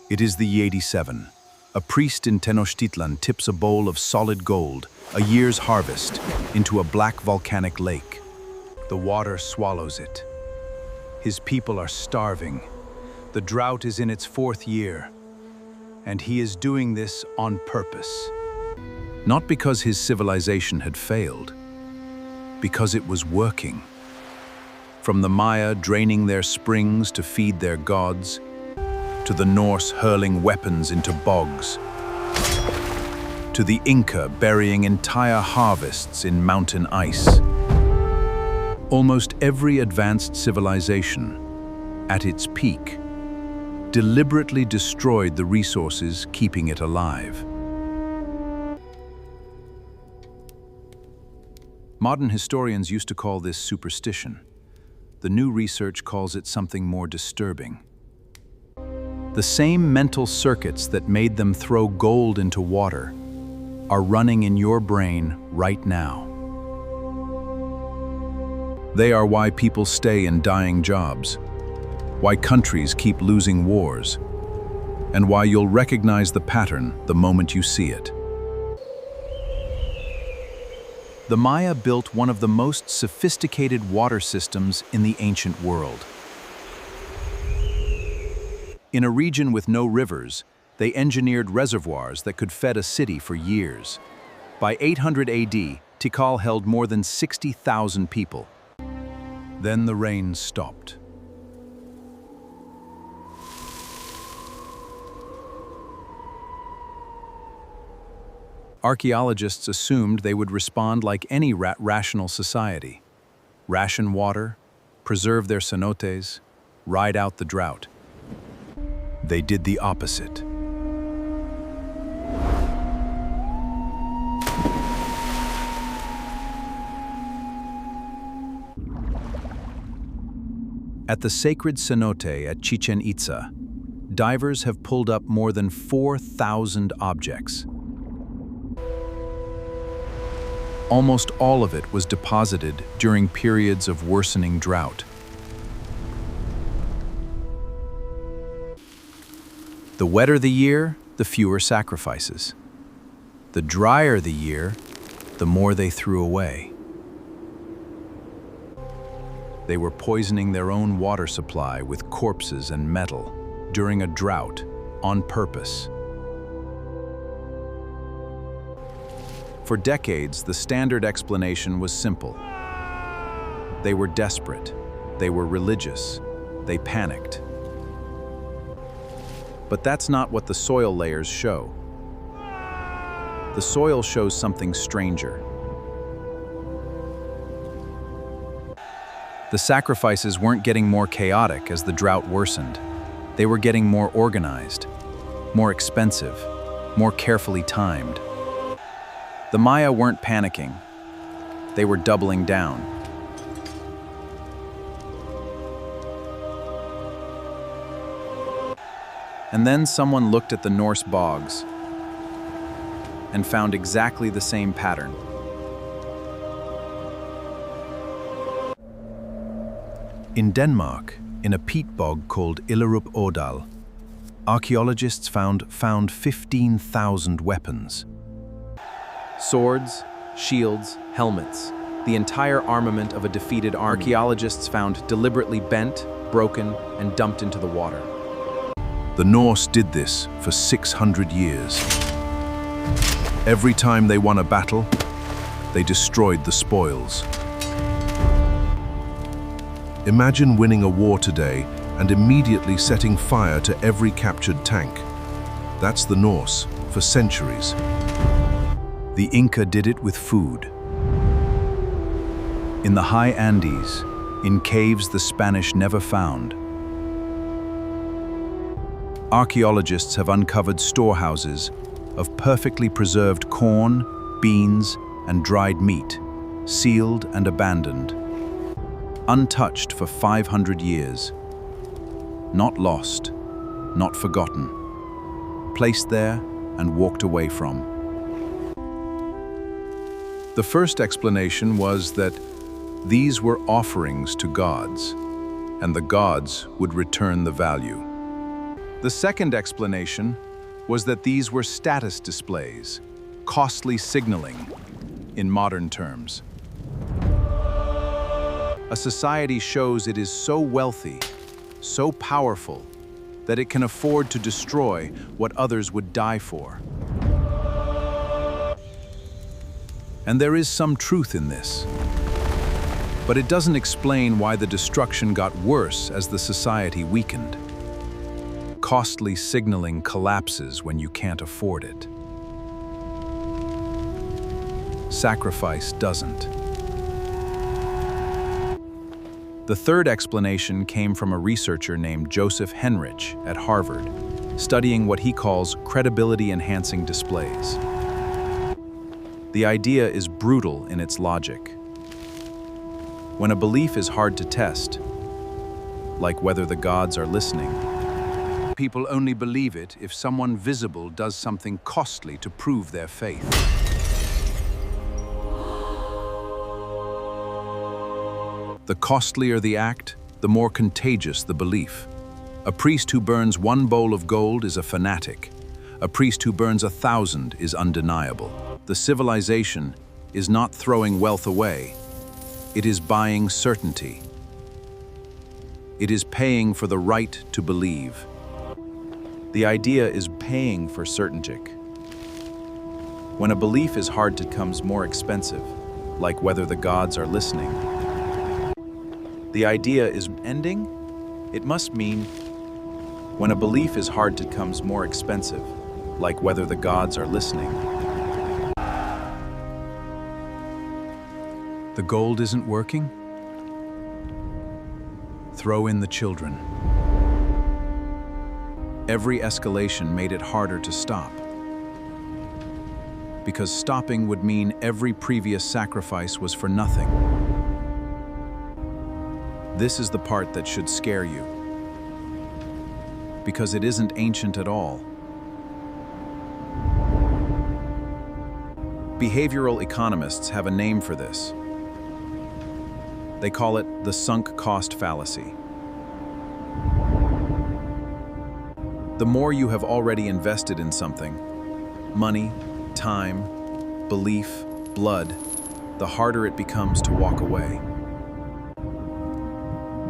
It is the Yedi-7. A priest in Tenochtitlan tips a bowl of solid gold, a year's harvest, into a black volcanic lake. The water swallows it. His people are starving. The drought is in its fourth year. And he is doing this on purpose. Not because his civilization had failed, because it was working. From the Maya draining their springs to feed their gods, to the Norse hurling weapons into bogs, to the Inca burying entire harvests in mountain ice. Almost every advanced civilization, at its peak, deliberately destroyed the resources keeping it alive. Modern historians used to call this superstition. The new research calls it something more disturbing. The same mental circuits that made them throw gold into water are running in your brain right now. They are why people stay in dying jobs, why countries keep losing wars, and why you'll recognize the pattern the moment you see it. The Maya built one of the most sophisticated water systems in the ancient world. In a region with no rivers, they engineered reservoirs that could feed a city for years. By 800 AD, Tikal held more than 60,000 people. Then the rain stopped. Archaeologists assumed they would respond like any rational society. Ration water, preserve their cenotes, ride out the drought. They did the opposite. At the sacred cenote at Chichen Itza, divers have pulled up more than 4,000 objects. Almost all of it was deposited during periods of worsening drought. The wetter the year, the fewer sacrifices. The drier the year, the more they threw away. They were poisoning their own water supply with corpses and metal during a drought on purpose. For decades, the standard explanation was simple. They were desperate, they were religious, they panicked. But that's not what the soil layers show. The soil shows something stranger. The sacrifices weren't getting more chaotic as the drought worsened. They were getting more organized, more expensive, more carefully timed. The Maya weren't panicking. They were doubling down. And then someone looked at the Norse bogs and found exactly the same pattern. In Denmark, in a peat bog called Illerup Ådal, archaeologists found 15,000 weapons. Swords, shields, helmets, the entire armament of a defeated army. Archaeologists found deliberately bent, broken, and dumped into the water. The Norse did this for 600 years. Every time they won a battle, they destroyed the spoils. Imagine winning a war today and immediately setting fire to every captured tank. That's the Norse for centuries. The Inca did it with food. In the high Andes, in caves the Spanish never found, archaeologists have uncovered storehouses of perfectly preserved corn, beans, and dried meat, sealed and abandoned, untouched for 500 years. Not lost, not forgotten, placed there and walked away from. The first explanation was that these were offerings to gods, and the gods would return the value. The second explanation was that these were status displays, costly signaling, in modern terms. A society shows it is so wealthy, so powerful, that it can afford to destroy what others would die for. And there is some truth in this. But it doesn't explain why the destruction got worse as the society weakened. Costly signaling collapses when you can't afford it. Sacrifice doesn't. The third explanation came from a researcher named Joseph Henrich at Harvard, studying what he calls credibility-enhancing displays. The idea is brutal in its logic. When a belief is hard to test, like whether the gods are listening, people only believe it if someone visible does something costly to prove their faith. The costlier the act, the more contagious the belief. A priest who burns 1 bowl of gold is a fanatic. A priest who burns 1,000 is undeniable. The civilization is not throwing wealth away. It is buying certainty. It is paying for the right to believe. The idea is paying for certainty. When a belief is hard, it becomes more expensive, like whether the gods are listening. The idea is ending. It must mean when a belief is hard, it becomes more expensive, like whether the gods are listening. The gold isn't working? Throw in the children. Every escalation made it harder to stop. Because stopping would mean every previous sacrifice was for nothing. This is the part that should scare you. Because it isn't ancient at all. Behavioral economists have a name for this. They call it the sunk cost fallacy. The more you have already invested in something, money, time, belief, blood, the harder it becomes to walk away.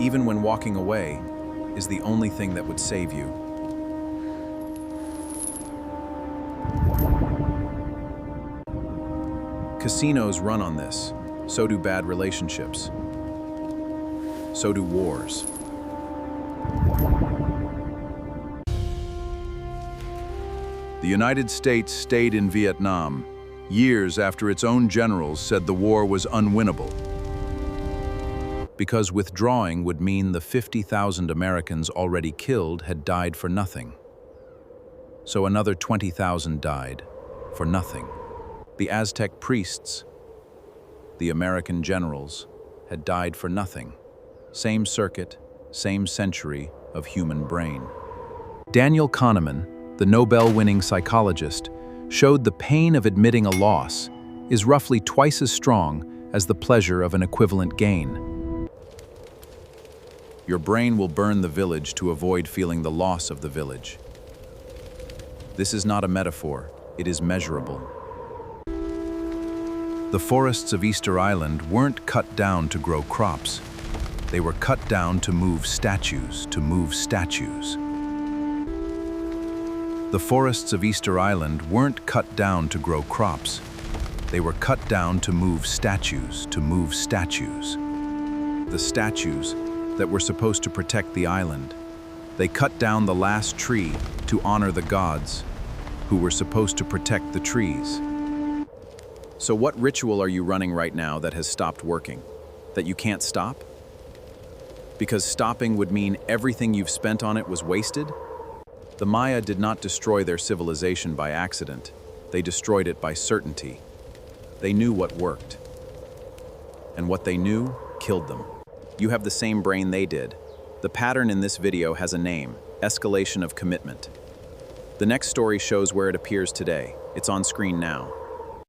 Even when walking away is the only thing that would save you. Casinos run on this, so do bad relationships. So do wars. The United States stayed in Vietnam years after its own generals said the war was unwinnable, because withdrawing would mean the 50,000 Americans already killed had died for nothing. So another 20,000 died for nothing. The Aztec priests, the American generals, had died for nothing. Same circuit, same century of human brain. Daniel Kahneman, the Nobel-winning psychologist, showed the pain of admitting a loss is roughly twice as strong as the pleasure of an equivalent gain. Your brain will burn the village to avoid feeling the loss of the village. This is not a metaphor, it is measurable. The forests of Easter Island weren't cut down to grow crops. They were cut down to move statues, The forests of Easter Island weren't cut down to grow crops. They were cut down to move statues, The statues that were supposed to protect the island. They cut down the last tree to honor the gods, who were supposed to protect the trees. So what ritual are you running right now that has stopped working? That you can't stop? Because stopping would mean everything you've spent on it was wasted? The Maya did not destroy their civilization by accident. They destroyed it by certainty. They knew what worked. And what they knew killed them. You have the same brain they did. The pattern in this video has a name: escalation of commitment. The next story shows where it appears today. It's on screen now.